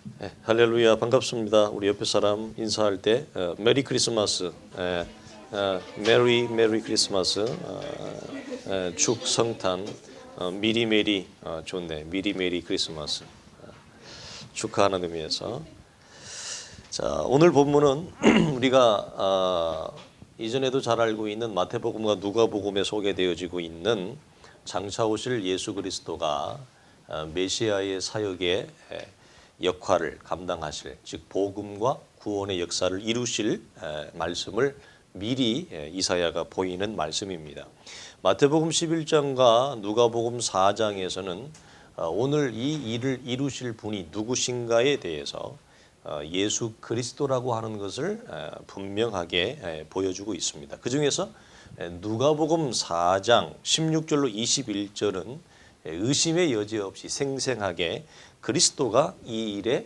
네, 할렐루야 반갑습니다. 우리 옆에 사람 인사할 때 메리 크리스마스, 메리 크리스마스, 축 성탄, 미리 메리 좋네. 미리 메리 크리스마스 축하하는 의미에서. 자, 오늘 본문은 우리가 이전에도 잘 알고 있는 마태복음과 누가복음에 소개되어지고 있는 장차 오실 예수 그리스도가 메시아의 사역의 역할을 감당하실, 즉 복음과 구원의 역사를 이루실 말씀을 미리 이사야가 보이는 말씀입니다. 마태복음 11장과 누가복음 4장에서는 오늘 이 일을 이루실 분이 누구신가에 대해서 예수 그리스도라고 하는 것을 분명하게 보여주고 있습니다. 그 중에서 누가복음 4장 16절로 21절은 의심의 여지 없이 생생하게 그리스도가 이 일의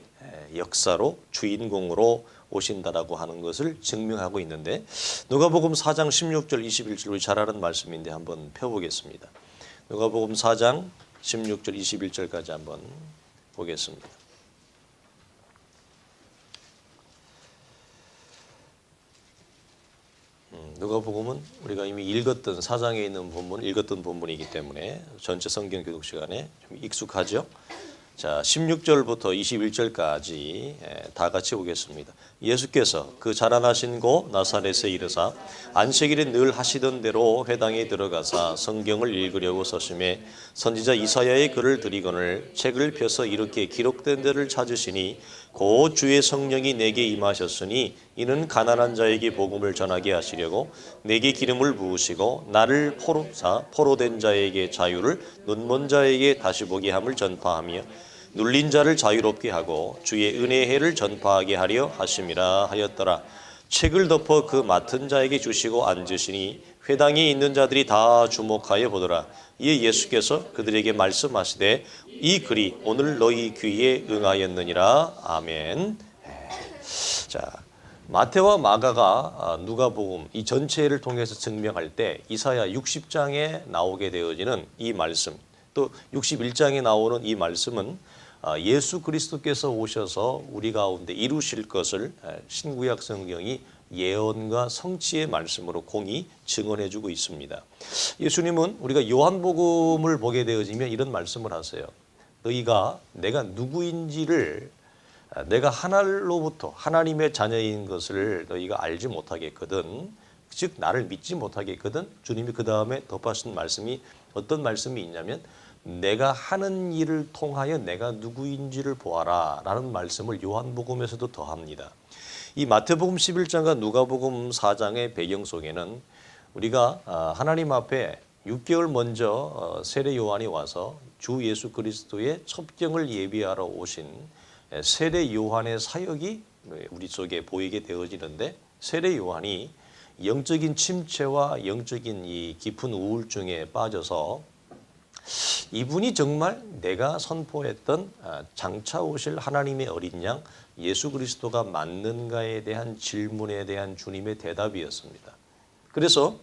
역사로 주인공으로 오신다라고 하는 것을 증명하고 있는데, 누가복음 4장 16절 21절 우리 잘 아는 말씀인데 한번 펴보겠습니다. 누가복음 4장 16절 21절까지 한번 보겠습니다. 누가복음은 우리가 이미 읽었던 4장에 있는 본문, 읽었던 본문이기 때문에 전체 성경 교독 시간에 좀 익숙하죠. 자, 16절부터 21절까지 다 같이 보겠습니다. 예수께서 그 자라나신 곳 나사렛에 이르사 안식일에 늘 하시던 대로 회당에 들어가사 성경을 읽으려고 서심해 선지자 이사야의 글을 들이거늘 책을 펴서 이렇게 기록된 데를 찾으시니 곧 주의 성령이 내게 임하셨으니 이는 가난한 자에게 복음을 전하게 하시려고 내게 기름을 부으시고 나를 포로된 자에게 자유를, 눈먼 자에게 다시 보게 함을 전파하며 눌린 자를 자유롭게 하고 주의 은혜의 해를 전파하게 하려 하심이라 하였더라. 책을 덮어 그 맡은 자에게 주시고 앉으시니 회당에 있는 자들이 다 주목하여 보더라. 이에 예수께서 그들에게 말씀하시되 이 글이 오늘 너희 귀에 응하였느니라. 아멘. 자, 마태와 마가가 누가복음 이 전체를 통해서 증명할 때 이사야 60장에 나오게 되어지는 이 말씀, 또 61장에 나오는 이 말씀은 예수 그리스도께서 오셔서 우리 가운데 이루실 것을 신구약 성경이 예언과 성취의 말씀으로 공히 증언해주고 있습니다. 예수님은 우리가 요한복음을 보게 되어지면 이런 말씀을 하세요. 너희가 내가 누구인지를, 내가 하나로부터 하나님의 자녀인 것을 너희가 알지 못하겠거든, 즉 나를 믿지 못하겠거든. 주님이 그 다음에 덧하신 말씀이 어떤 말씀이 있냐면 내가 하는 일을 통하여 내가 누구인지를 보아라 라는 말씀을 요한복음에서도 더합니다. 이 마태복음 11장과 누가복음 4장의 배경 속에는 우리가 하나님 앞에 6개월 먼저 세례 요한이 와서 주 예수 그리스도의 첩경을 예비하러 오신 세례 요한의 사역이 우리 속에 보이게 되어지는데, 세례 요한이 영적인 침체와 영적인 이 깊은 우울증에 빠져서 이분이 정말 내가 선포했던 장차 오실 하나님의 어린 양 예수 그리스도가 맞는가에 대한 질문에 대한 주님의 대답이었습니다. 그래서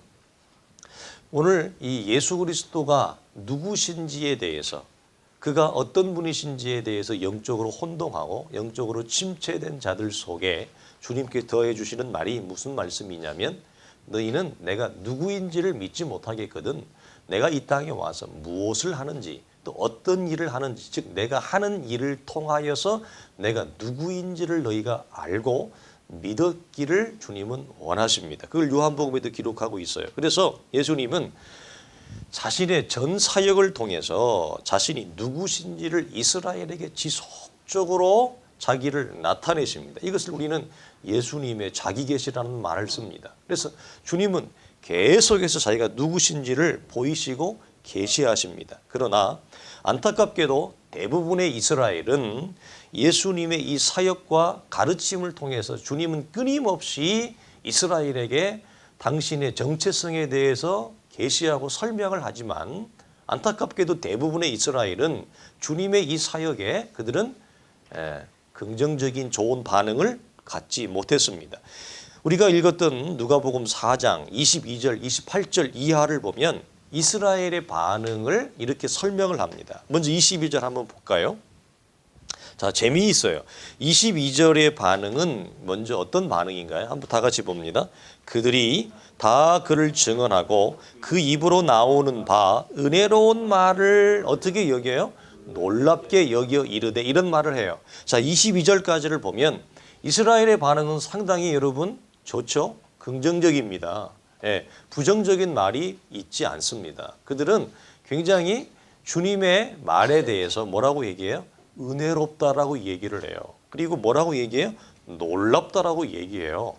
오늘 이 예수 그리스도가 누구신지에 대해서, 그가 어떤 분이신지에 대해서 영적으로 혼동하고 영적으로 침체된 자들 속에 주님께 더해 주시는 말이 무슨 말씀이냐면 너희는 내가 누구인지를 믿지 못하겠거든. 내가 이 땅에 와서 무엇을 하는지, 또 어떤 일을 하는지, 즉 내가 하는 일을 통하여서 내가 누구인지를 너희가 알고 믿었기를 주님은 원하십니다. 그걸 요한복음에도 기록하고 있어요. 그래서 예수님은 자신의 전 사역을 통해서 자신이 누구신지를 이스라엘에게 지속적으로 자기를 나타내십니다. 이것을 우리는 예수님의 자기 계시라는 말을 씁니다. 그래서 주님은 계속해서 자기가 누구신지를 보이시고 계시하십니다. 그러나 안타깝게도 대부분의 이스라엘은 예수님의 이 사역과 가르침을 통해서 주님은 끊임없이 이스라엘에게 당신의 정체성에 대해서 계시하고 설명을 하지만 안타깝게도 대부분의 이스라엘은 주님의 이 사역에 그들은 긍정적인 좋은 반응을 갖지 못했습니다. 우리가 읽었던 누가복음 4장 22절, 28절 이하를 보면 이스라엘의 반응을 이렇게 설명을 합니다. 먼저 22절 한번 볼까요? 자, 재미있어요. 22절의 반응은 먼저 어떤 반응인가요? 한번 다 같이 봅니다. 그들이 다 그를 증언하고 그 입으로 나오는 바 은혜로운 말을 어떻게 여겨요? 놀랍게 여겨 이르되, 이런 말을 해요. 자, 22절까지를 보면 이스라엘의 반응은 상당히 여러분 좋죠? 긍정적입니다. 예, 부정적인 말이 있지 않습니다. 그들은 굉장히 주님의 말에 대해서 뭐라고 얘기해요? 은혜롭다라고 얘기를 해요. 그리고 뭐라고 얘기해요? 놀랍다라고 얘기해요.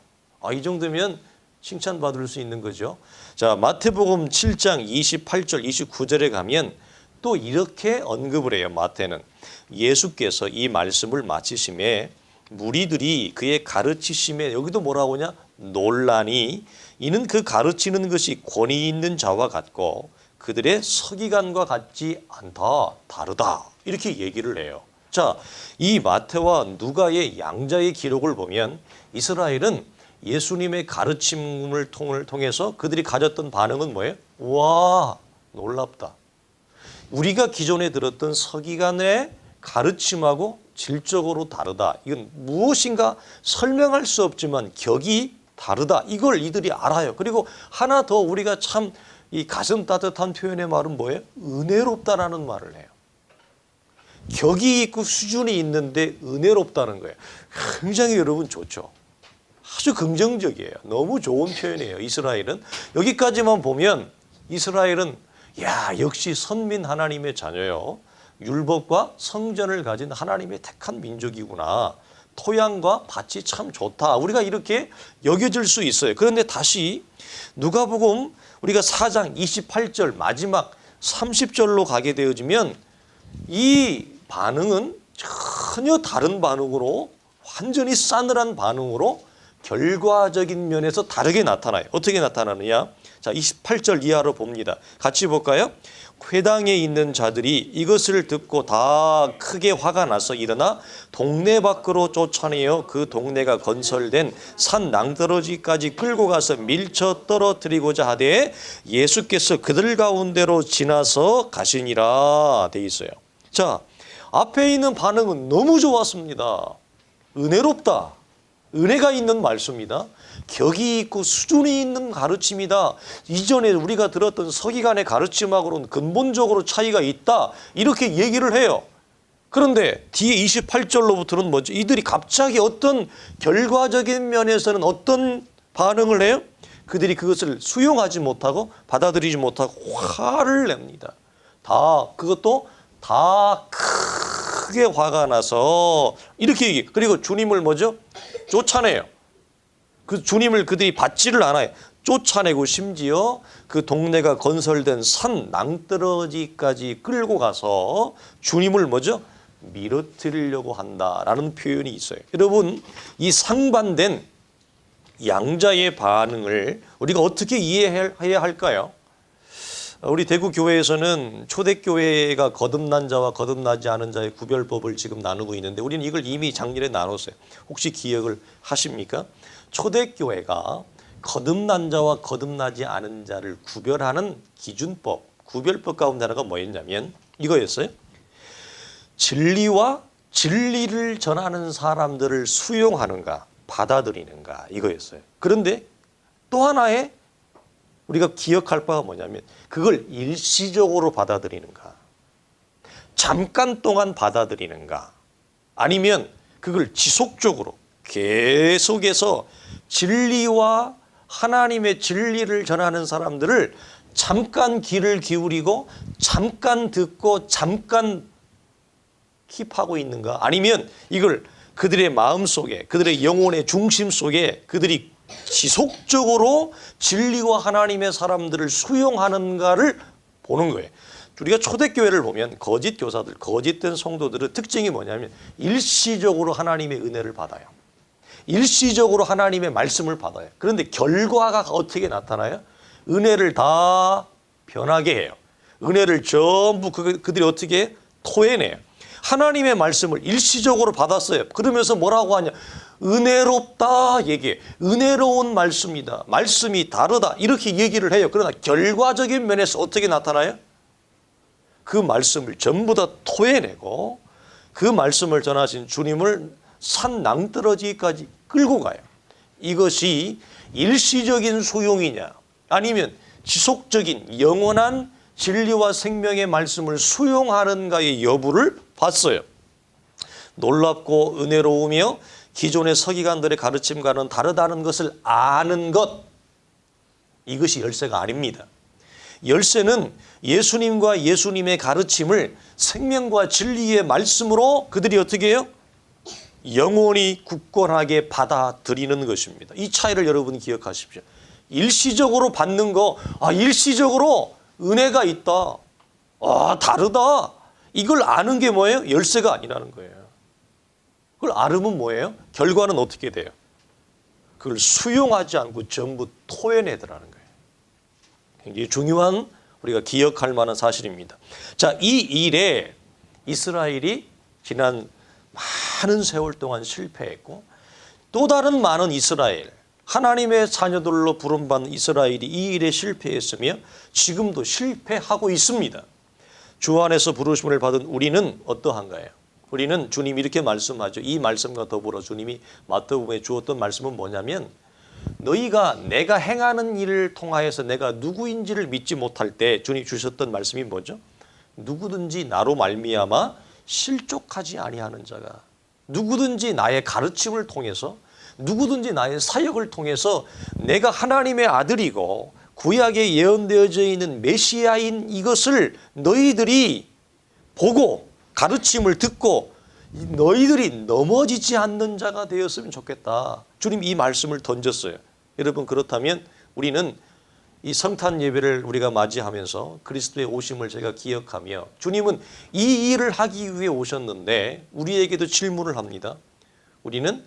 이 정도면 칭찬받을 수 있는 거죠. 자, 마태복음 7장 28절, 29절에 가면 또 이렇게 언급을 해요. 마태는 예수께서 이 말씀을 마치심에 무리들이 그의 가르치심에, 여기도 뭐라고 하냐? 논란이, 이는 그 가르치는 것이 권위 있는 자와 같고 그들의 서기관과 같지 않다, 다르다, 이렇게 얘기를 해요. 자, 이 마태와 누가의 양자의 기록을 보면 이스라엘은 예수님의 가르침을 통해서 그들이 가졌던 반응은 뭐예요? 와, 놀랍다. 우리가 기존에 들었던 서기관의 가르침하고 질적으로 다르다. 이건 무엇인가 설명할 수 없지만 격이 다르다. 이걸 이들이 알아요. 그리고 하나 더 우리가 참 이 가슴 따뜻한 표현의 말은 뭐예요? 은혜롭다라는 말을 해요. 격이 있고 수준이 있는데 은혜롭다는 거예요. 굉장히 여러분 좋죠. 아주 긍정적이에요. 너무 좋은 표현이에요. 이스라엘은. 여기까지만 보면 이스라엘은 역시 선민 하나님의 자녀요. 율법과 성전을 가진 하나님의 택한 민족이구나. 토양과 밭이 참 좋다. 우리가 이렇게 여겨질 수 있어요. 그런데 다시 누가복음 우리가 4장 28절 마지막 30절로 가게 되어지면 이 반응은 전혀 다른 반응으로, 완전히 싸늘한 반응으로 결과적인 면에서 다르게 나타나요. 어떻게 나타나느냐? 자, 28절 이하로 봅니다. 같이 볼까요? 회당에 있는 자들이 이것을 듣고 다 크게 화가 나서 일어나 동네 밖으로 쫓아내어 그 동네가 건설된 산 낭떠러지까지 끌고 가서 밀쳐 떨어뜨리고자 하되 예수께서 그들 가운데로 지나서 가시니라 돼 있어요. 자, 앞에 있는 반응은 너무 좋았습니다. 은혜롭다. 은혜가 있는 말씀이다. 격이 있고 수준이 있는 가르침이다. 이전에 우리가 들었던 서기관의 가르침하고는 근본적으로 차이가 있다. 이렇게 얘기를 해요. 그런데 뒤에 28절로부터는 뭐죠? 이들이 갑자기 어떤 결과적인 면에서는 어떤 반응을 해요? 그들이 그것을 수용하지 못하고 받아들이지 못하고 화를 냅니다. 그것도 다 크게 화가 나서 이렇게 얘기해요. 그리고 주님을 뭐죠? 쫓아내요. 그 주님을 그들이 받지를 않아요. 쫓아내고 심지어 그 동네가 건설된 산 낭떠러지까지 끌고 가서 주님을 뭐죠? 밀어뜨리려고 한다라는 표현이 있어요. 여러분, 이 상반된 양자의 반응을 우리가 어떻게 이해해야 할까요? 우리 대구교회에서는 초대교회가 거듭난 자와 거듭나지 않은 자의 구별법을 지금 나누고 있는데 우리는 이걸 이미 작년에 나눴어요. 혹시 기억을 하십니까? 초대교회가 거듭난 자와 거듭나지 않은 자를 구별하는 기준법, 구별법 가운데 하나가 뭐였냐면 이거였어요. 진리와 진리를 전하는 사람들을 수용하는가, 받아들이는가, 이거였어요. 그런데 또 하나의 우리가 기억할 바가 뭐냐면 그걸 일시적으로 받아들이는가, 잠깐 동안 받아들이는가, 아니면 그걸 지속적으로 계속해서 진리와 하나님의 진리를 전하는 사람들을 잠깐 귀를 기울이고 잠깐 듣고 잠깐 킵하고 있는가, 아니면 이걸 그들의 마음속에, 그들의 영혼의 중심 속에 그들이 지속적으로 진리와 하나님의 사람들을 수용하는가를 보는 거예요. 우리가 초대교회를 보면 거짓 교사들, 거짓된 성도들의 특징이 뭐냐면 일시적으로 하나님의 은혜를 받아요. 일시적으로 하나님의 말씀을 받아요. 그런데 결과가 어떻게 나타나요? 은혜를 다 변하게 해요. 은혜를 전부 그들이 어떻게 토해내요. 하나님의 말씀을 일시적으로 받았어요. 그러면서 뭐라고 하냐? 은혜롭다 얘기해. 은혜로운 말씀이다. 말씀이 다르다. 이렇게 얘기를 해요. 그러나 결과적인 면에서 어떻게 나타나요? 그 말씀을 전부 다 토해내고 그 말씀을 전하신 주님을 산 낭떠러지까지 끌고 가요. 이것이 일시적인 수용이냐 아니면 지속적인 영원한 진리와 생명의 말씀을 수용하는가의 여부를 봤어요. 놀랍고 은혜로우며 기존의 서기관들의 가르침과는 다르다는 것을 아는 것, 이것이 열쇠가 아닙니다. 열쇠는 예수님과 예수님의 가르침을 생명과 진리의 말씀으로 그들이 어떻게 해요? 영원히 굳건하게 받아들이는 것입니다. 이 차이를 여러분 기억하십시오. 일시적으로 받는 거, 일시적으로 은혜가 있다. 다르다. 이걸 아는 게 뭐예요? 열쇠가 아니라는 거예요. 그걸 알으면 뭐예요? 결과는 어떻게 돼요? 그걸 수용하지 않고 전부 토해내더라는 거예요. 굉장히 중요한 우리가 기억할 만한 사실입니다. 자, 이 일에 이스라엘이 지난 많은 세월 동안 실패했고 또 다른 많은 이스라엘, 하나님의 자녀들로 부름받는 이스라엘이 이 일에 실패했으며 지금도 실패하고 있습니다. 주 안에서 부르심을 받은 우리는 어떠한가요? 우리는 주님이 이렇게 말씀하죠. 이 말씀과 더불어 주님이 마태복음에 주었던 말씀은 뭐냐면 너희가 내가 행하는 일을 통하여서 내가 누구인지를 믿지 못할 때 주님이 주셨던 말씀이 뭐죠? 누구든지 나로 말미암아 실족하지 아니하는 자가, 누구든지 나의 가르침을 통해서, 누구든지 나의 사역을 통해서 내가 하나님의 아들이고 구약에 예언되어져 있는 메시아인 이것을 너희들이 보고 가르침을 듣고 너희들이 넘어지지 않는 자가 되었으면 좋겠다. 주님 이 말씀을 던졌어요. 여러분 그렇다면 우리는 이 성탄 예배를 우리가 맞이하면서 그리스도의 오심을 제가 기억하며 주님은 이 일을 하기 위해 오셨는데 우리에게도 질문을 합니다. 우리는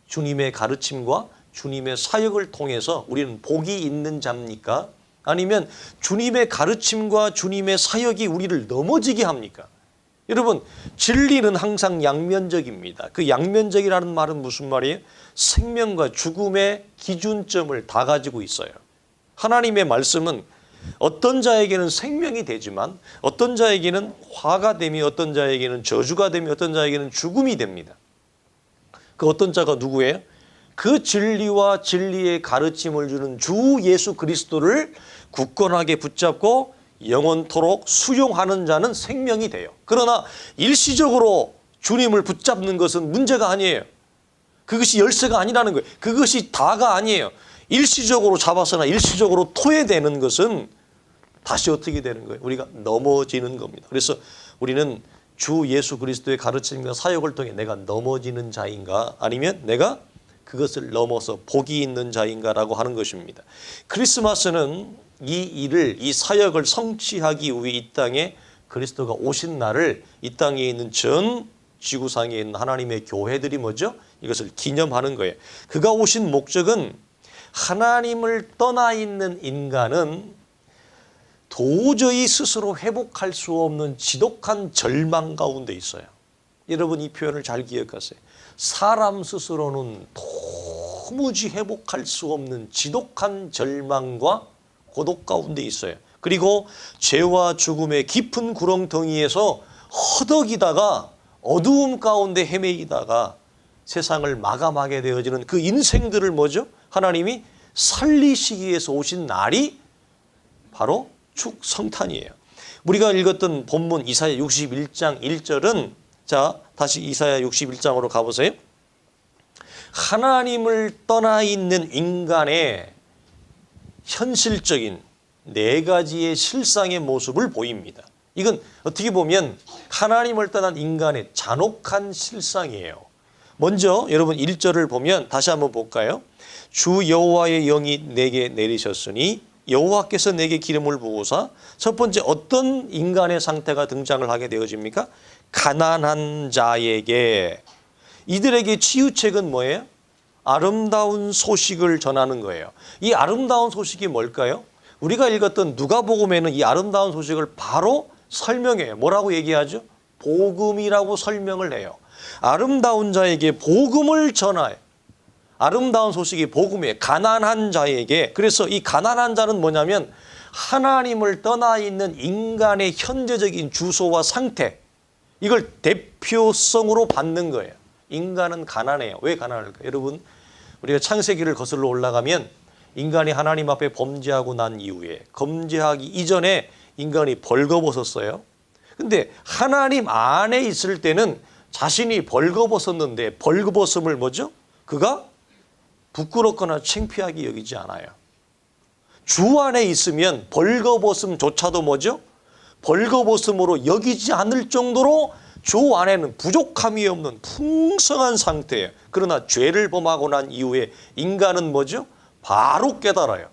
주님의 가르침과 주님의 사역을 통해서 우리는 복이 있는 자입니까? 아니면 주님의 가르침과 주님의 사역이 우리를 넘어지게 합니까? 여러분 진리는 항상 양면적입니다. 그 양면적이라는 말은 무슨 말이에요? 생명과 죽음의 기준점을 다 가지고 있어요. 하나님의 말씀은 어떤 자에게는 생명이 되지만 어떤 자에게는 화가 되며 어떤 자에게는 저주가 되며 어떤 자에게는 죽음이 됩니다. 그 어떤 자가 누구예요? 그 진리와 진리의 가르침을 주는 주 예수 그리스도를 굳건하게 붙잡고 영원토록 수용하는 자는 생명이 돼요. 그러나 일시적으로 주님을 붙잡는 것은 문제가 아니에요. 그것이 열쇠가 아니라는 거예요. 그것이 다가 아니에요. 일시적으로 잡아서나 일시적으로 토해되는 것은 다시 어떻게 되는 거예요? 우리가 넘어지는 겁니다. 그래서 우리는 주 예수 그리스도의 가르침과 사역을 통해 내가 넘어지는 자인가 아니면 내가 그것을 넘어서 복이 있는 자인가라고 하는 것입니다. 크리스마스는 이 일을, 이 사역을 성취하기 위해 이 땅에 그리스도가 오신 날을 이 땅에 있는 전 지구상에 있는 하나님의 교회들이 뭐죠? 이것을 기념하는 거예요. 그가 오신 목적은 하나님을 떠나 있는 인간은 도저히 스스로 회복할 수 없는 지독한 절망 가운데 있어요. 여러분 이 표현을 잘 기억하세요. 사람 스스로는 도무지 회복할 수 없는 지독한 절망과 고독 가운데 있어요. 그리고 죄와 죽음의 깊은 구렁텅이에서 허덕이다가 어두움 가운데 헤매이다가 세상을 마감하게 되어지는 그 인생들을 뭐죠? 하나님이 살리시기 위해서 오신 날이 바로 축성탄이에요. 우리가 읽었던 본문 이사야 61장 1절은 자 다시 이사야 61장으로 가보세요. 하나님을 떠나 있는 인간의 현실적인 네 가지의 실상의 모습을 보입니다. 이건 어떻게 보면 하나님을 떠난 인간의 잔혹한 실상이에요. 먼저 여러분 1절을 보면 다시 한번 볼까요? 주 여호와의 영이 내게 내리셨으니 여호와께서 내게 기름을 부으사 첫 번째 어떤 인간의 상태가 등장을 하게 되어집니까? 가난한 자에게. 이들에게 치유책은 뭐예요? 아름다운 소식을 전하는 거예요. 이 아름다운 소식이 뭘까요? 우리가 읽었던 누가복음에는 이 아름다운 소식을 바로 설명해요. 뭐라고 얘기하죠? 복음이라고 설명을 해요. 아름다운 자에게 복음을 전하여. 아름다운 소식이 복음이에요. 가난한 자에게. 그래서 이 가난한 자는 뭐냐면 하나님을 떠나 있는 인간의 현재적인 주소와 상태, 이걸 대표성으로 받는 거예요. 인간은 가난해요. 왜 가난할까요? 여러분, 우리가 창세기를 거슬러 올라가면 인간이 하나님 앞에 범죄하고 난 이후에, 범죄하기 이전에 인간이 벌거벗었어요. 근데 하나님 안에 있을 때는 자신이 벌거벗었는데 벌거벗음을 뭐죠? 그가 부끄럽거나 창피하게 여기지 않아요. 주 안에 있으면 벌거벗음조차도 뭐죠? 벌거벗음으로 여기지 않을 정도로 주 안에는 부족함이 없는 풍성한 상태예요. 그러나 죄를 범하고 난 이후에 인간은 뭐죠? 바로 깨달아요.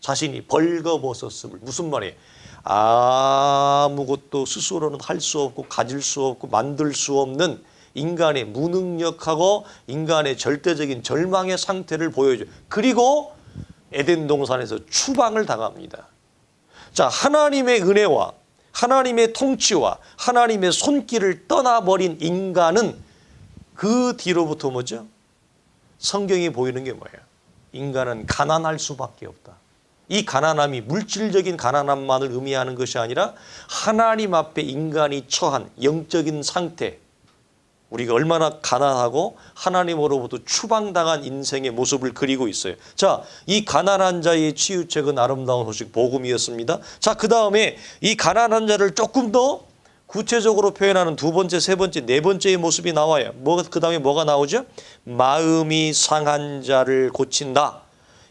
자신이 벌거벗었음을. 무슨 말이에요? 아무것도 스스로는 할 수 없고 가질 수 없고 만들 수 없는 인간의 무능력하고 인간의 절대적인 절망의 상태를 보여줘요. 그리고 에덴 동산에서 추방을 당합니다. 자, 하나님의 은혜와 하나님의 통치와 하나님의 손길을 떠나버린 인간은 그 뒤로부터 뭐죠? 성경이 보이는 게 뭐예요? 인간은 가난할 수밖에 없다. 이 가난함이 물질적인 가난함만을 의미하는 것이 아니라 하나님 앞에 인간이 처한 영적인 상태, 우리가 얼마나 가난하고 하나님으로부터 추방당한 인생의 모습을 그리고 있어요. 자, 이 가난한 자의 치유책은 아름다운 소식 복음이었습니다. 자, 그 다음에 이 가난한 자를 조금 더 구체적으로 표현하는 두 번째, 세 번째, 네 번째의 모습이 나와요. 그 다음에 뭐가 나오죠? 마음이 상한 자를 고친다.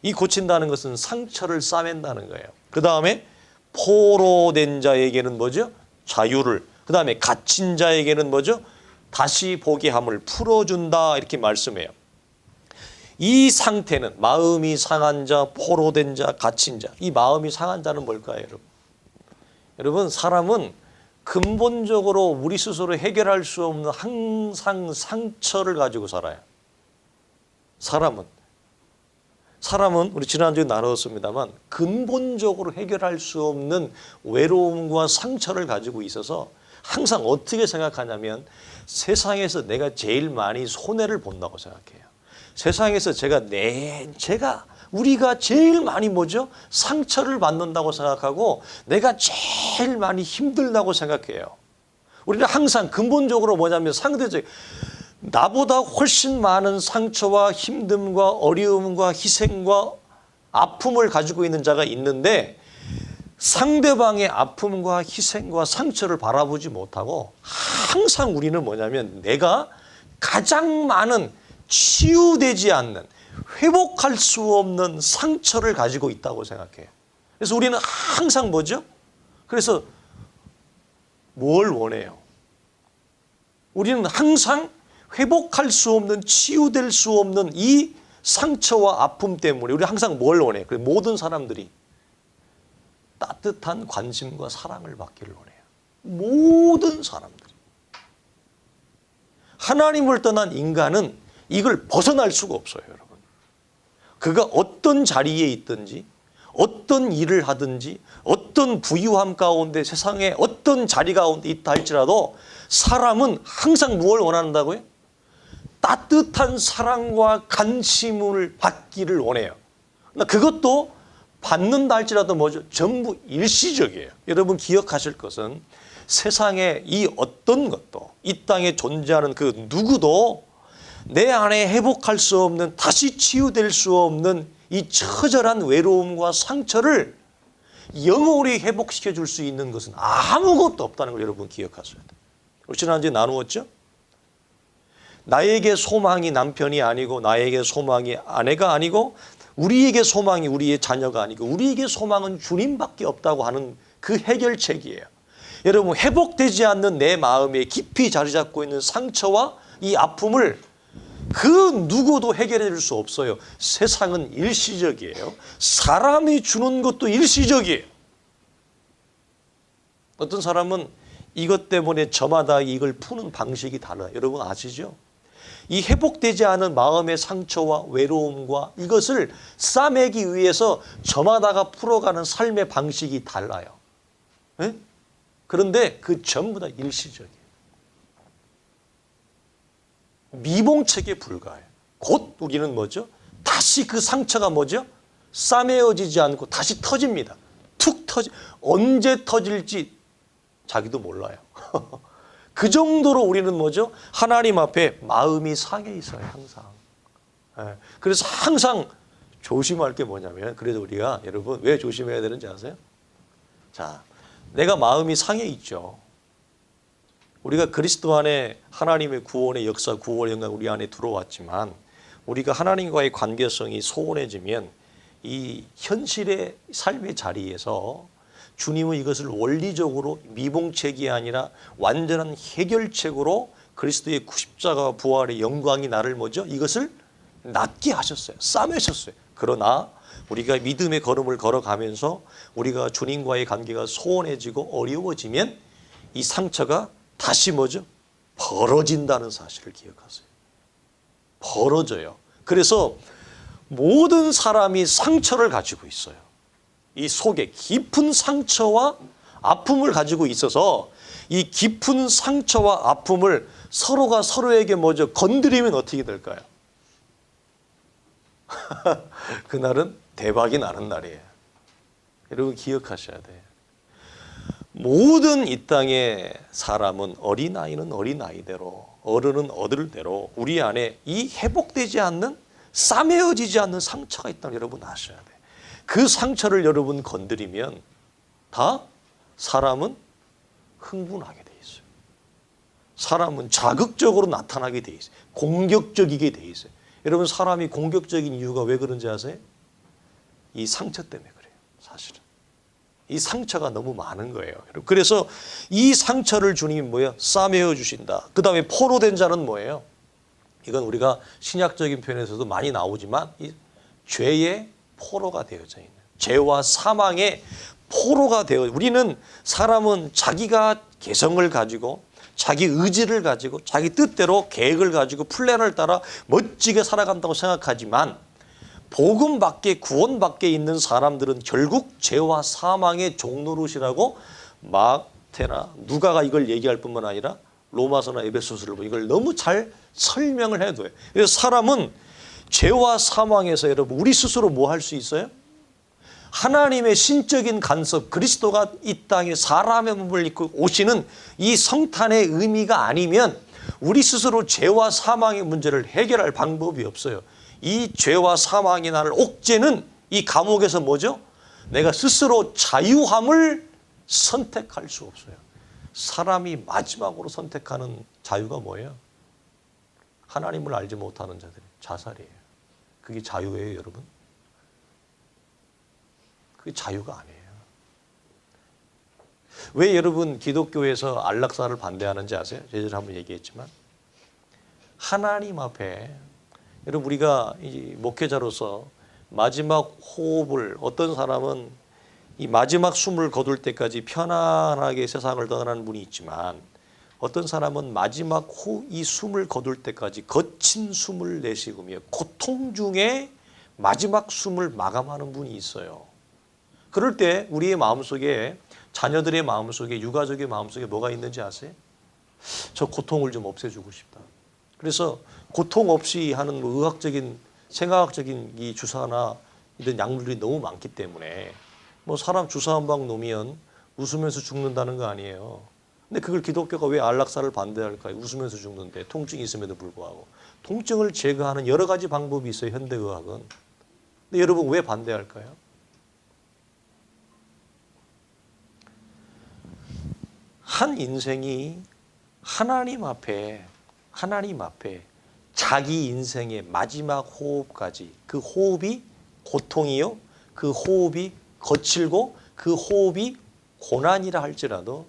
이 고친다는 것은 상처를 싸맨다는 거예요. 그 다음에 포로된 자에게는 뭐죠? 자유를. 그 다음에 갇힌 자에게는 뭐죠? 다시 보게 함을 풀어준다. 이렇게 말씀해요. 이 상태는 마음이 상한 자, 포로된 자, 갇힌 자. 이 마음이 상한 자는 뭘까요, 여러분? 여러분, 사람은 근본적으로 우리 스스로 해결할 수 없는 항상 상처를 가지고 살아요. 사람은 우리 지난주에 나눴습니다만 근본적으로 해결할 수 없는 외로움과 상처를 가지고 있어서 항상 어떻게 생각하냐면 세상에서 내가 제일 많이 손해를 본다고 생각해요. 세상에서 우리가 제일 많이 뭐죠? 상처를 받는다고 생각하고 내가 제일 많이 힘들다고 생각해요. 우리는 항상 근본적으로 뭐냐면 상대적 나보다 훨씬 많은 상처와 힘듦과 어려움과 희생과 아픔을 가지고 있는 자가 있는데 상대방의 아픔과 희생과 상처를 바라보지 못하고 항상 우리는 뭐냐면 내가 가장 많은 치유되지 않는 회복할 수 없는 상처를 가지고 있다고 생각해요. 그래서 우리는 항상 뭐죠? 그래서 뭘 원해요? 우리는 항상 회복할 수 없는 치유될 수 없는 이 상처와 아픔 때문에 우리 항상 뭘 원해요? 모든 사람들이 따뜻한 관심과 사랑을 받기를 원해요. 모든 사람들이. 하나님을 떠난 인간은 이걸 벗어날 수가 없어요, 여러분. 그가 어떤 자리에 있든지 어떤 일을 하든지 어떤 부유함 가운데 세상에 어떤 자리 가운데 있다 할지라도 사람은 항상 무엇을 원한다고요? 따뜻한 사랑과 관심을 받기를 원해요. 그것도 받는다 할지라도 뭐죠? 전부 일시적이에요. 여러분 기억하실 것은 세상에 이 어떤 것도 이 땅에 존재하는 그 누구도 내 안에 회복할 수 없는 다시 치유될 수 없는 이 처절한 외로움과 상처를 영원히 회복시켜 줄 수 있는 것은 아무것도 없다는 걸 여러분 기억하셔야 돼요. 우리 지난주에 나누었죠? 나에게 소망이 남편이 아니고 나에게 소망이 아내가 아니고 우리에게 소망이 우리의 자녀가 아니고 우리에게 소망은 주님밖에 없다고 하는 그 해결책이에요. 여러분 회복되지 않는 내 마음에 깊이 자리 잡고 있는 상처와 이 아픔을 그 누구도 해결해 줄 수 없어요. 세상은 일시적이에요. 사람이 주는 것도 일시적이에요. 어떤 사람은 이것 때문에 저마다 이걸 푸는 방식이 달라요. 여러분 아시죠? 이 회복되지 않은 마음의 상처와 외로움과 이것을 싸매기 위해서 저마다가 풀어가는 삶의 방식이 달라요. 네? 그런데 그 전부 다 일시적이에요. 미봉책에 불과해요. 곧 우리는 뭐죠? 다시 그 상처가 뭐죠? 싸매어지지 않고 다시 터집니다. 툭 언제 터질지 자기도 몰라요. 그 정도로 우리는 뭐죠? 하나님 앞에 마음이 상해 있어요, 항상. 예. 그래서 항상 조심할 게 뭐냐면, 그래도 우리가 여러분 왜 조심해야 되는지 아세요? 자, 내가 마음이 상해 있죠. 우리가 그리스도 안에 하나님의 구원의 역사, 구원의 영광 우리 안에 들어왔지만 우리가 하나님과의 관계성이 소원해지면 이 현실의 삶의 자리에서 주님은 이것을 원리적으로 미봉책이 아니라 완전한 해결책으로 그리스도의 십자가 부활의 영광이 나를 뭐죠? 이것을 낫게 하셨어요. 싸매셨어요. 그러나 우리가 믿음의 걸음을 걸어가면서 우리가 주님과의 관계가 소원해지고 어려워지면 이 상처가 다시 뭐죠? 벌어진다는 사실을 기억하세요. 벌어져요. 그래서 모든 사람이 상처를 가지고 있어요. 이 속에 깊은 상처와 아픔을 가지고 있어서 이 깊은 상처와 아픔을 서로가 서로에게 뭐죠? 건드리면 어떻게 될까요? 그날은 대박이 나는 날이에요. 여러분 기억하셔야 돼요. 모든 이 땅의 사람은 어린아이는 어린아이대로 어른은 어른대로 우리 안에 이 회복되지 않는 싸매어지지 않는 상처가 있다는 여러분 아셔야 돼요. 그 상처를 여러분 건드리면 다 사람은 흥분하게 돼 있어요. 사람은 자극적으로 나타나게 돼 있어요. 공격적이게 돼 있어요. 여러분 사람이 공격적인 이유가 왜 그런지 아세요? 이 상처 때문에 그래요. 사실은. 이 상처가 너무 많은 거예요. 그래서 이 상처를 주님이 뭐예요? 싸매어 주신다. 그 다음에 포로된 자는 뭐예요? 이건 우리가 신약적인 표현에서도 많이 나오지만 이 죄의 포로가 되어져 있는, 죄와 사망의 포로가 되어, 우리는 사람은 자기가 개성을 가지고 자기 의지를 가지고 자기 뜻대로 계획을 가지고 플랜을 따라 멋지게 살아간다고 생각하지만 복음 밖에 구원 밖에 있는 사람들은 결국 죄와 사망의 종노릇이라고 마태나 누가가 이걸 얘기할 뿐만 아니라 로마서나 에베소서를 보면 이걸 너무 잘 설명을 해둬요. 그래서 사람은 죄와 사망에서 여러분 우리 스스로 뭐 할 수 있어요? 하나님의 신적인 간섭, 그리스도가 이 땅에 사람의 몸을 입고 오시는 이 성탄의 의미가 아니면 우리 스스로 죄와 사망의 문제를 해결할 방법이 없어요. 이 죄와 사망이 나를 옥죄는 이 감옥에서 뭐죠? 내가 스스로 자유함을 선택할 수 없어요. 사람이 마지막으로 선택하는 자유가 뭐예요? 하나님을 알지 못하는 자들이 자살이에요. 그게 자유예요, 여러분? 그게 자유가 아니에요. 왜 여러분 기독교에서 안락사를 반대하는지 아세요? 예전에 한번 얘기했지만 하나님 앞에 여러분 우리가 이 목회자로서 마지막 호흡을 어떤 사람은 이 마지막 숨을 거둘 때까지 편안하게 세상을 떠나는 분이 있지만 어떤 사람은 마지막 이 숨을 거둘 때까지 거친 숨을 내쉬며 고통 중에 마지막 숨을 마감하는 분이 있어요. 그럴 때 우리의 마음속에 자녀들의 마음속에 유가족의 마음속에 뭐가 있는지 아세요? 저 고통을 좀 없애주고 싶다. 그래서 고통 없이 하는 뭐 의학적인 생화학적인 이 주사나 이런 약물들이 너무 많기 때문에 뭐 사람 주사 한 방 놓으면 웃으면서 죽는다는 거 아니에요. 근데 그걸 기독교가 왜 안락사를 반대할까요? 웃으면서 죽는데 통증이 있음에도 불구하고. 통증을 제거하는 여러 가지 방법이 있어요, 현대의학은. 근데 여러분 왜 반대할까요? 한 인생이 하나님 앞에 자기 인생의 마지막 호흡까지 그 호흡이 고통이요, 그 호흡이 거칠고 그 호흡이 고난이라 할지라도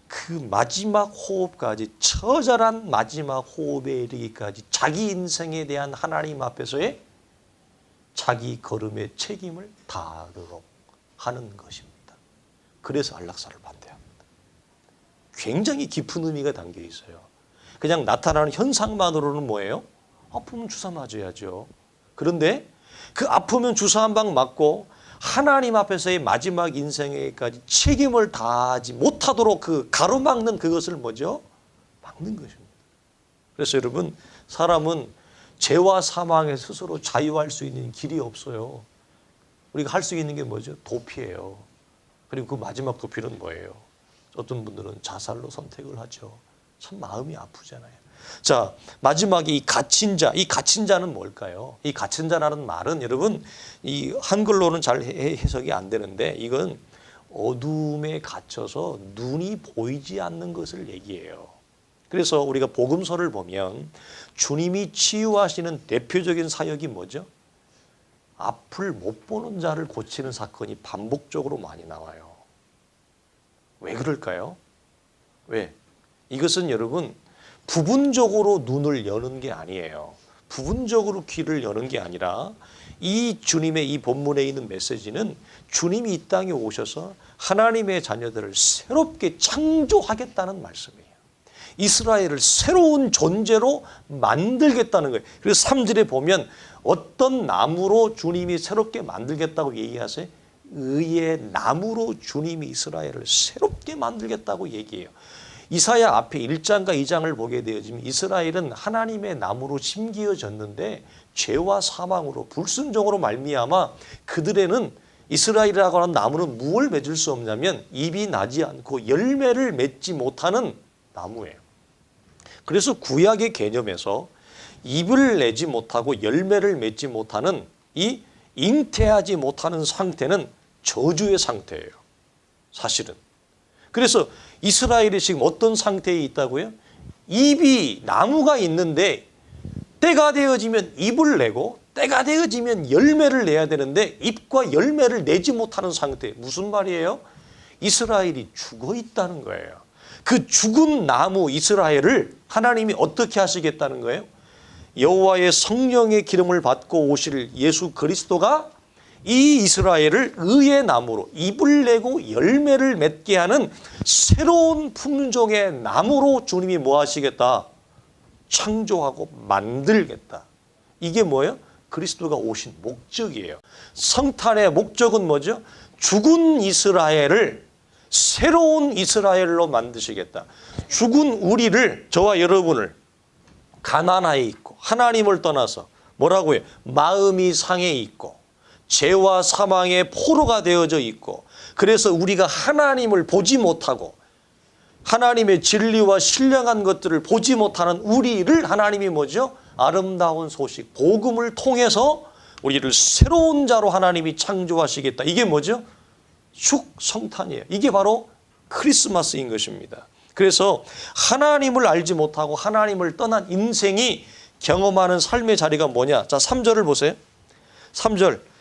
그 마지막 호흡까지 처절한 마지막 호흡에 이르기까지 자기 인생에 대한 하나님 앞에서의 자기 걸음의 책임을 다하도록 하는 것입니다. 그래서 안락사를 반대합니다. 굉장히 깊은 의미가 담겨 있어요. 그냥 나타나는 현상만으로는 뭐예요? 아프면 주사 맞아야죠. 그런데 그 아프면 주사 한 방 맞고 하나님 앞에서의 마지막 인생에까지 책임을 다하지 못하도록 그 가로막는 그것을 뭐죠? 막는 것입니다. 그래서 여러분 사람은 죄와 사망에 스스로 자유할 수 있는 길이 없어요. 우리가 할 수 있는 게 뭐죠? 도피예요. 그리고 그 마지막 도피는 뭐예요? 어떤 분들은 자살로 선택을 하죠. 참 마음이 아프잖아요. 자, 마지막에 이 갇힌 자, 이 갇힌 자는 뭘까요? 이 갇힌 자라는 말은 여러분 이 한글로는 잘 해석이 안 되는데 이건 어둠에 갇혀서 눈이 보이지 않는 것을 얘기해요. 그래서 우리가 복음서를 보면 주님이 치유하시는 대표적인 사역이 뭐죠? 앞을 못 보는 자를 고치는 사건이 반복적으로 많이 나와요. 왜 그럴까요? 왜? 이것은 여러분 부분적으로 눈을 여는 게 아니에요. 부분적으로 귀를 여는 게 아니라 이 주님의 이 본문에 있는 메시지는 주님이 이 땅에 오셔서 하나님의 자녀들을 새롭게 창조하겠다는 말씀이에요. 이스라엘을 새로운 존재로 만들겠다는 거예요. 그래서 3절에 보면 어떤 나무로 주님이 새롭게 만들겠다고 얘기하세요? 의의 나무로 주님이 이스라엘을 새롭게 만들겠다고 얘기해요. 이사야 앞에 1장과 2장을 보게 되어지면 이스라엘은 하나님의 나무로 심기어졌는데 죄와 사망으로 불순종으로 말미암아 그들에는 이스라엘이라고 하는 나무는 무엇을 맺을 수 없냐면 잎이 나지 않고 열매를 맺지 못하는 나무예요. 그래서 구약의 개념에서 잎을 내지 못하고 열매를 맺지 못하는 이 잉태하지 못하는 상태는 저주의 상태예요. 사실은. 그래서 이스라엘이 지금 어떤 상태에 있다고요? 잎이 나무가 있는데 때가 되어지면 잎을 내고 때가 되어지면 열매를 내야 되는데 잎과 열매를 내지 못하는 상태. 무슨 말이에요? 이스라엘이 죽어 있다는 거예요. 그 죽은 나무 이스라엘을 하나님이 어떻게 하시겠다는 거예요? 여호와의 성령의 기름을 받고 오실 예수 그리스도가 이 이스라엘을 의의 나무로 잎을 내고 열매를 맺게 하는 새로운 품종의 나무로 주님이 뭐 하시겠다? 창조하고 만들겠다. 이게 뭐예요? 그리스도가 오신 목적이에요. 성탄의 목적은 뭐죠? 죽은 이스라엘을 새로운 이스라엘로 만드시겠다. 죽은 우리를, 저와 여러분을 가난하에 있고 하나님을 떠나서 뭐라고 해요? 마음이 상해 있고 죄와 사망의 포로가 되어져 있고 그래서 우리가 하나님을 보지 못하고 하나님의 진리와 신령한 것들을 보지 못하는 우리를 하나님이 뭐죠? 아름다운 소식, 복음을 통해서 우리를 새로운 자로 하나님이 창조하시겠다. 이게 뭐죠? 축성탄이에요. 이게 바로 크리스마스인 것입니다. 그래서 하나님을 알지 못하고 하나님을 떠난 인생이 경험하는 삶의 자리가 뭐냐? 자, 3절을 보세요. 3절.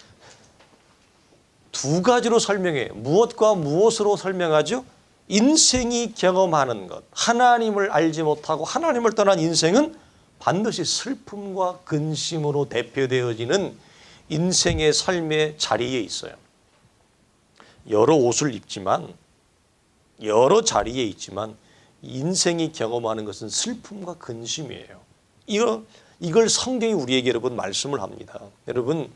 두 가지로 설명해요. 무엇과 무엇으로 설명하죠? 인생이 경험하는 것. 하나님을 알지 못하고 하나님을 떠난 인생은 반드시 슬픔과 근심으로 대표되어지는 인생의 삶의 자리에 있어요. 여러 옷을 입지만 여러 자리에 있지만 인생이 경험하는 것은 슬픔과 근심이에요. 이걸 성경이 우리에게 여러분 말씀을 합니다. 여러분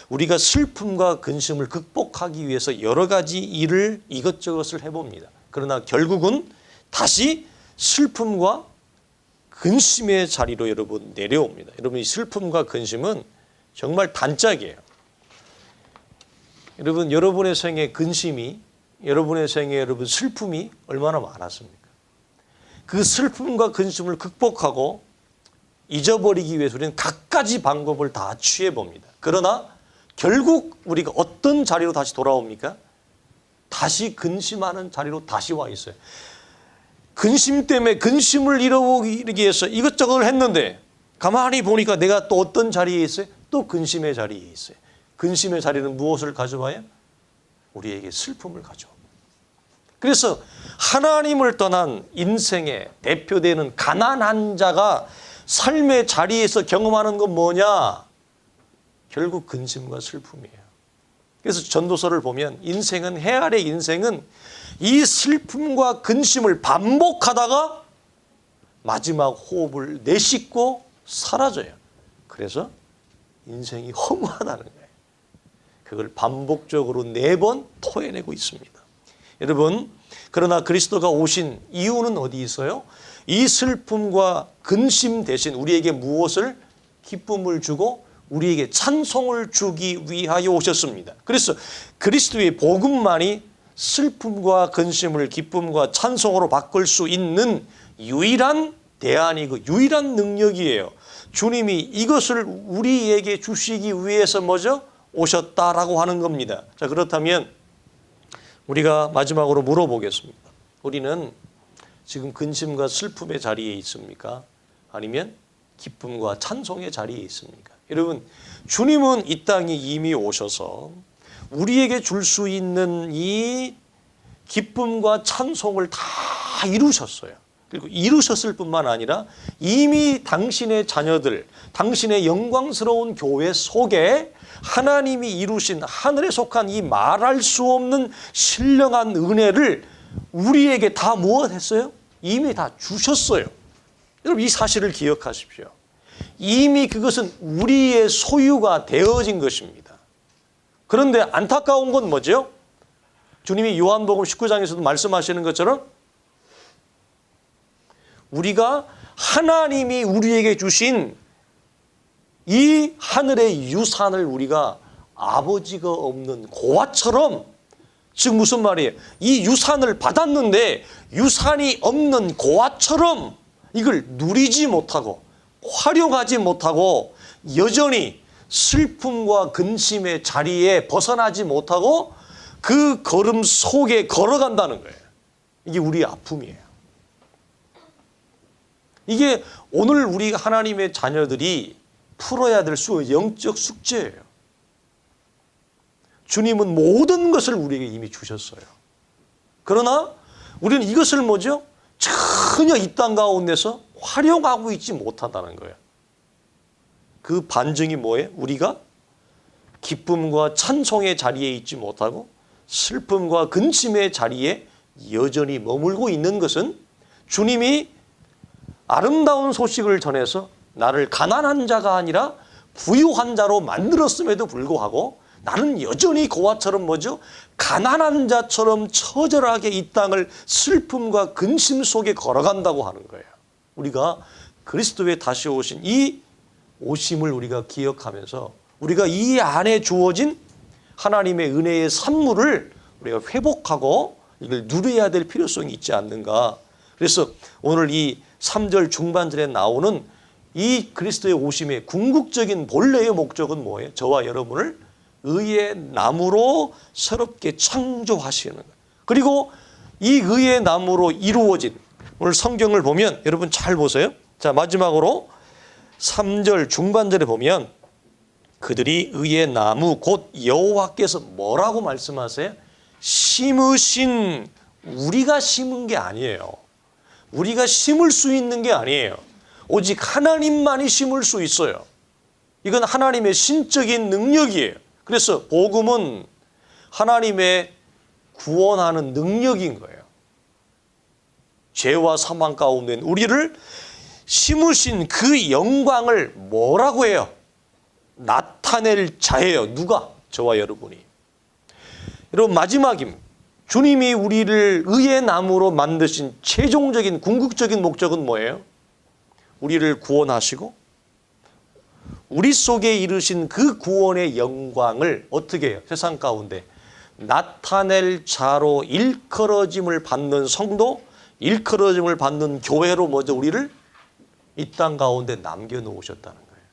우리가 슬픔과 근심을 극복하기 위해서 여러 가지 일을 이것저것을 해봅니다. 그러나 결국은 다시 슬픔과 근심의 자리로 여러분 내려옵니다. 여러분 이 슬픔과 근심은 정말 단짝이에요. 여러분 여러분의 생에 근심이 여러분의 생에 여러분 슬픔이 얼마나 많았습니까? 그 슬픔과 근심을 극복하고 잊어버리기 위해서 우리는 갖가지 방법을 다 취해봅니다. 그러나 결국 우리가 어떤 자리로 다시 돌아옵니까? 다시 근심하는 자리로 다시 와 있어요. 근심 때문에 근심을 잃어보기 위해서 이것저것을 했는데 가만히 보니까 내가 또 어떤 자리에 있어요? 또 근심의 자리에 있어요. 근심의 자리는 무엇을 가져와요? 우리에게 슬픔을 가져옵니다. 그래서 하나님을 떠난 인생의 대표되는 가난한 자가 삶의 자리에서 경험하는 건 뭐냐? 결국 근심과 슬픔이에요. 그래서 전도서를 보면 인생은 헤아래 인생은 이 슬픔과 근심을 반복하다가 마지막 호흡을 내쉽고 사라져요. 그래서 인생이 허무하다는 거예요. 그걸 반복적으로 4번 토해내고 있습니다. 여러분 그러나 그리스도가 오신 이유는 어디 있어요? 이 슬픔과 근심 대신 우리에게 무엇을? 기쁨을 주고 우리에게 찬송을 주기 위하여 오셨습니다. 그래서 그리스도의 복음만이 슬픔과 근심을 기쁨과 찬송으로 바꿀 수 있는 유일한 대안이고 유일한 능력이에요. 주님이 이것을 우리에게 주시기 위해서 뭐죠? 오셨다라고 하는 겁니다. 자, 그렇다면 우리가 마지막으로 물어보겠습니다. 우리는 지금 근심과 슬픔의 자리에 있습니까? 아니면 기쁨과 찬송의 자리에 있습니까? 여러분, 주님은 이 땅에 이미 오셔서 우리에게 줄 수 있는 이 기쁨과 찬송을 다 이루셨어요. 그리고 이루셨을 뿐만 아니라 이미 당신의 자녀들, 당신의 영광스러운 교회 속에 하나님이 이루신 하늘에 속한 이 말할 수 없는 신령한 은혜를 우리에게 다 무엇했어요? 이미 다 주셨어요. 여러분, 이 사실을 기억하십시오. 이미 그것은 우리의 소유가 되어진 것입니다. 그런데 안타까운 건 뭐죠? 주님이 요한복음 19장에서도 말씀하시는 것처럼 우리가 하나님이 우리에게 주신 이 하늘의 유산을 우리가 아버지가 없는 고아처럼, 즉 무슨 말이에요? 이 유산을 받았는데 유산이 없는 고아처럼 이걸 누리지 못하고 활용하지 못하고 여전히 슬픔과 근심의 자리에 벗어나지 못하고 그 걸음 속에 걸어간다는 거예요. 이게 우리의 아픔이에요. 이게 오늘 우리 하나님의 자녀들이 풀어야 될 영적 숙제예요. 주님은 모든 것을 우리에게 이미 주셨어요. 그러나 우리는 이것을 뭐죠? 전혀 이 땅 가운데서 활용하고 있지 못한다는 거예요. 그 반증이 뭐예요? 우리가 기쁨과 찬송의 자리에 있지 못하고 슬픔과 근심의 자리에 여전히 머물고 있는 것은 주님이 아름다운 소식을 전해서 나를 가난한 자가 아니라 부유한 자로 만들었음에도 불구하고 나는 여전히 고아처럼 뭐죠? 가난한 자처럼 처절하게 이 땅을 슬픔과 근심 속에 걸어간다고 하는 거예요. 우리가 그리스도의 다시 오신 이 오심을 우리가 기억하면서 우리가 이 안에 주어진 하나님의 은혜의 산물을 우리가 회복하고 이걸 누려야 될 필요성이 있지 않는가. 그래서 오늘 이 3절 중반절에 나오는 이 그리스도의 오심의 궁극적인 본래의 목적은 뭐예요? 저와 여러분을 의의 나무로 새롭게 창조하시는 거예요. 그리고 이 의의 나무로 이루어진, 오늘 성경을 보면 여러분 잘 보세요. 자, 마지막으로 3절 중반절에 보면 그들이 의의 나무 곧 여호와께서 뭐라고 말씀하세요? 심으신, 우리가 심은 게 아니에요. 우리가 심을 수 있는 게 아니에요. 오직 하나님만이 심을 수 있어요. 이건 하나님의 신적인 능력이에요. 그래서 복음은 하나님의 구원하는 능력인 거예요. 죄와 사망 가운데 우리를 심으신 그 영광을 뭐라고 해요? 나타낼 자예요. 누가? 저와 여러분이. 여러분, 마지막입니다. 주님이 우리를 의의 나무로 만드신 최종적인 궁극적인 목적은 뭐예요? 우리를 구원하시고 우리 속에 이루신 그 구원의 영광을 어떻게 해요? 세상 가운데 나타낼 자로 일컬어짐을 받는 성도, 일컬어짐을 받는 교회로 먼저 우리를 이 땅 가운데 남겨놓으셨다는 거예요.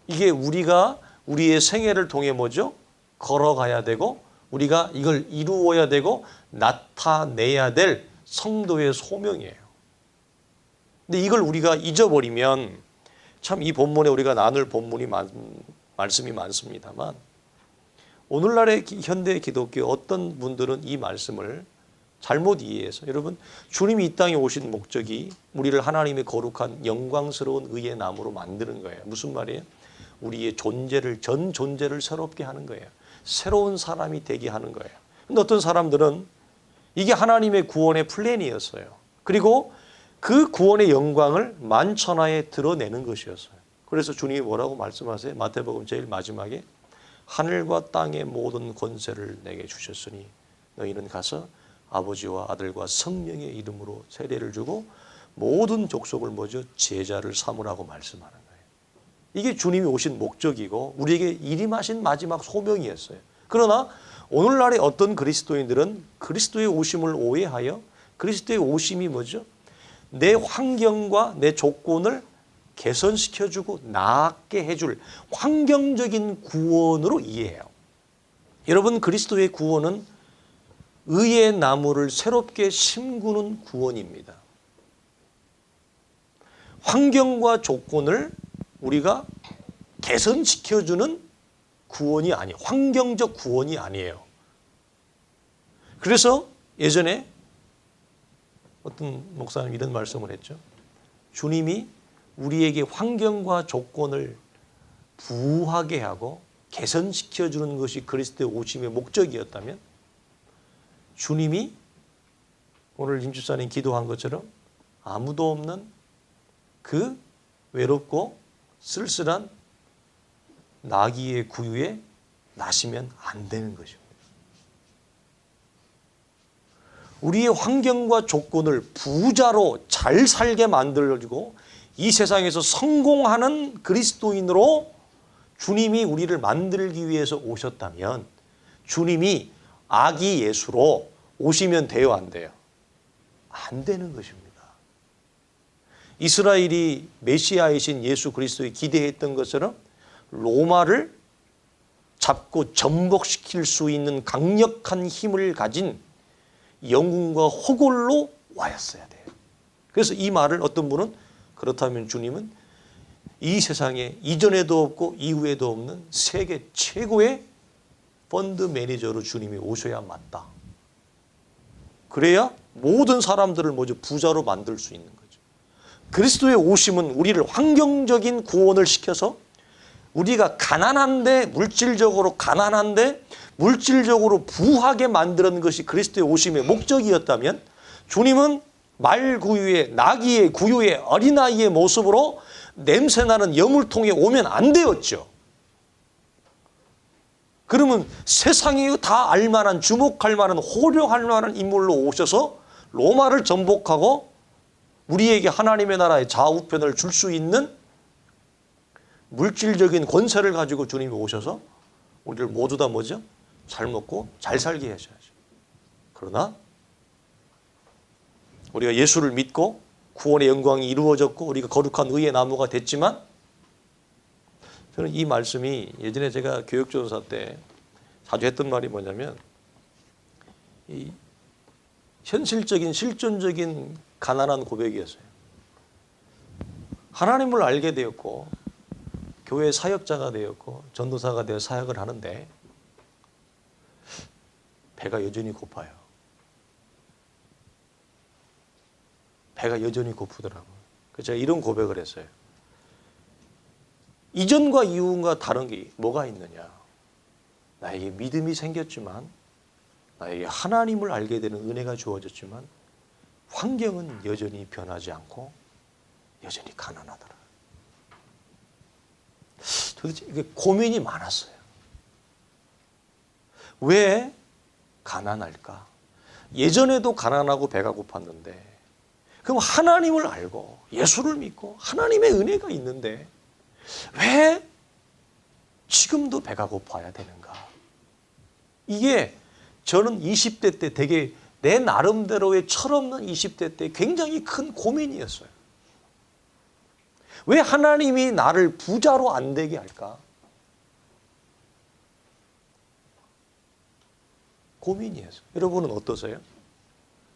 이게 우리가 우리의 생애를 통해 뭐죠? 걸어가야 되고 우리가 이걸 이루어야 되고 나타내야 될 성도의 소명이에요. 근데 이걸 우리가 잊어버리면 참 이 본문에 우리가 나눌 말씀이 많습니다만 오늘날의 현대 기독교 어떤 분들은 이 말씀을 잘못 이해해서, 여러분, 주님이 이 땅에 오신 목적이 우리를 하나님의 거룩한 영광스러운 의의 나무로 만드는 거예요. 무슨 말이에요? 우리의 존재를, 전 존재를 새롭게 하는 거예요. 새로운 사람이 되게 하는 거예요. 근데 어떤 사람들은 이게 하나님의 구원의 플랜이었어요. 그리고 그 구원의 영광을 만천하에 드러내는 것이었어요. 그래서 주님이 뭐라고 말씀하세요? 마태복음 제일 마지막에 하늘과 땅의 모든 권세를 내게 주셨으니 너희는 가서 아버지와 아들과 성령의 이름으로 세례를 주고 모든 족속을 뭐죠? 제자를 삼으라고 말씀하는 거예요. 이게 주님이 오신 목적이고 우리에게 일임하신 마지막 소명이었어요. 그러나 오늘날의 어떤 그리스도인들은 그리스도의 오심을 오해하여 그리스도의 오심이 뭐죠? 내 환경과 내 조건을 개선시켜주고 낫게 해줄 환경적인 구원으로 이해해요. 여러분, 그리스도의 구원은 의의 나무를 새롭게 심구는 구원입니다. 환경과 조건을 우리가 개선시켜주는 구원이 아니에요. 환경적 구원이 아니에요. 그래서 예전에 어떤 목사님 이런 말씀을 했죠. 주님이 우리에게 환경과 조건을 부하게 하고 개선시켜주는 것이 그리스도의 오심의 목적이었다면 주님이 오늘 임집사님 기도한 것처럼 아무도 없는 그 외롭고 쓸쓸한 나귀의 구유에 나시면 안 되는 것입니다. 우리의 환경과 조건을 부자로 잘 살게 만들어주고 이 세상에서 성공하는 그리스도인으로 주님이 우리를 만들기 위해서 오셨다면 주님이 아기 예수로 오시면 돼요, 안 돼요? 안 되는 것입니다. 이스라엘이 메시아이신 예수 그리스도에 기대했던 것처럼 로마를 잡고 전복시킬 수 있는 강력한 힘을 가진 영웅과 호골로 와였어야 돼요. 그래서 이 말을 어떤 분은 그렇다면 주님은 이 세상에 이전에도 없고 이후에도 없는 세계 최고의 펀드 매니저로 주님이 오셔야 맞다. 그래야 모든 사람들을 먼저 부자로 만들 수 있는 거죠. 그리스도의 오심은 우리를 환경적인 구원을 시켜서 우리가 가난한데 물질적으로 부하게 만드는 것이 그리스도의 오심의 목적이었다면 주님은 말 구유의 나귀의 구유의 어린아이의 모습으로 냄새나는 여물통에 오면 안 되었죠. 그러면 세상이 다 알만한 주목할 만한 호령할 만한 인물로 오셔서 로마를 전복하고 우리에게 하나님의 나라의 좌우편을 줄 수 있는 물질적인 권세를 가지고 주님이 오셔서 우리를 모두 다 뭐죠? 잘 먹고 잘 살게 하셔야죠. 그러나 우리가 예수를 믿고 구원의 영광이 이루어졌고 우리가 거룩한 의의 나무가 됐지만 저는 이 말씀이 예전에 제가 교육조사 때 자주 했던 말이 뭐냐면 이 현실적인 실존적인 가난한 고백이었어요. 하나님을 알게 되었고 교회 사역자가 되었고 전도사가 되어 사역을 하는데 배가 여전히 고파요. 배가 여전히 고프더라고요. 그래서 제가 이런 고백을 했어요. 이전과 이후가 다른 게 뭐가 있느냐. 나에게 믿음이 생겼지만 나에게 하나님을 알게 되는 은혜가 주어졌지만 환경은 여전히 변하지 않고 여전히 가난하더라. 도대체 이게 고민이 많았어요. 왜 가난할까? 예전에도 가난하고 배가 고팠는데 그럼 하나님을 알고 예수를 믿고 하나님의 은혜가 있는데 왜 지금도 배가 고파야 되는가? 이게 저는 20대 때 되게 내 나름대로의 철없는 20대 때 굉장히 큰 고민이었어요. 왜 하나님이 나를 부자로 안 되게 할까? 고민이었어요. 여러분은 어떠세요?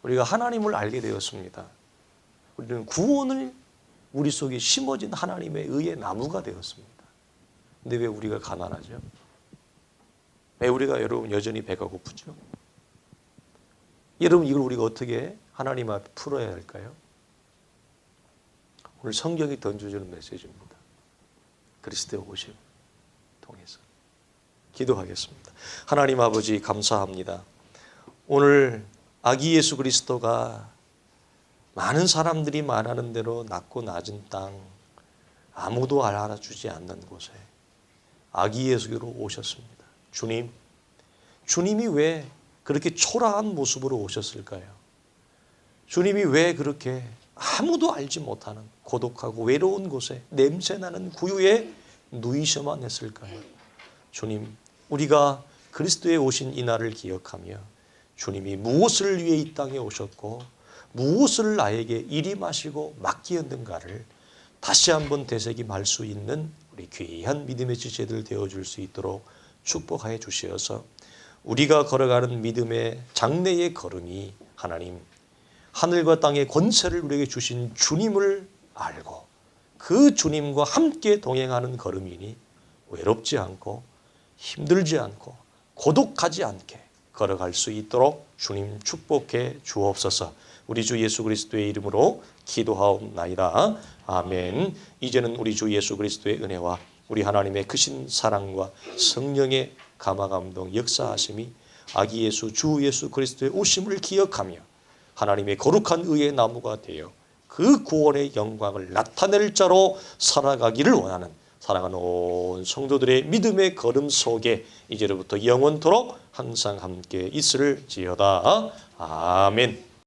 우리가 하나님을 알게 되었습니다. 우리는 구원을 우리 속에 심어진 하나님의 의의 나무가 되었습니다. 근데 왜 우리가 가난하죠? 왜 우리가 여러분 여전히 배가 고프죠? 여러분 이걸 우리가 어떻게 하나님 앞에 풀어야 할까요? 오늘 성경이 던져주는 메시지입니다. 그리스도의 오심 통해서 기도하겠습니다. 하나님 아버지 감사합니다. 오늘 아기 예수 그리스도가 많은 사람들이 말하는 대로 낮고 낮은 땅 아무도 알아주지 않는 곳에 아기 예수로 오셨습니다. 주님이 왜 그렇게 초라한 모습으로 오셨을까요? 주님이 왜 그렇게 아무도 알지 못하는 고독하고 외로운 곳에 냄새나는 구유에 누이셔만 했을까요? 주님, 우리가 그리스도의 오신 이 날을 기억하며 주님이 무엇을 위해 이 땅에 오셨고 무엇을 나에게 일임하시고 맡기었는가를 다시 한번 되새김할 수 있는 우리 귀한 믿음의 지체들 되어줄 수 있도록 축복하여 주시어서 우리가 걸어가는 믿음의 장래의 걸음이 하나님 하늘과 땅의 권세를 우리에게 주신 주님을 알고 그 주님과 함께 동행하는 걸음이니 외롭지 않고 힘들지 않고 고독하지 않게 걸어갈 수 있도록 주님 축복해 주옵소서. 우리 주 예수 그리스도의 이름으로 기도하옵나이다. 아멘. 이제는 우리 주 예수 그리스도의 은혜와 우리 하나님의 크신 사랑과 성령의 감화감동 역사하심이 아기 예수 주 예수 그리스도의 오심을 기억하며 하나님의 거룩한 의의 나무가 되어 그 구원의 영광을 나타낼 자로 살아가기를 원하는 사랑하는 온 성도들의 믿음의 걸음 속에 이제로부터 영원토록 항상 함께 있을지어다. 아멘.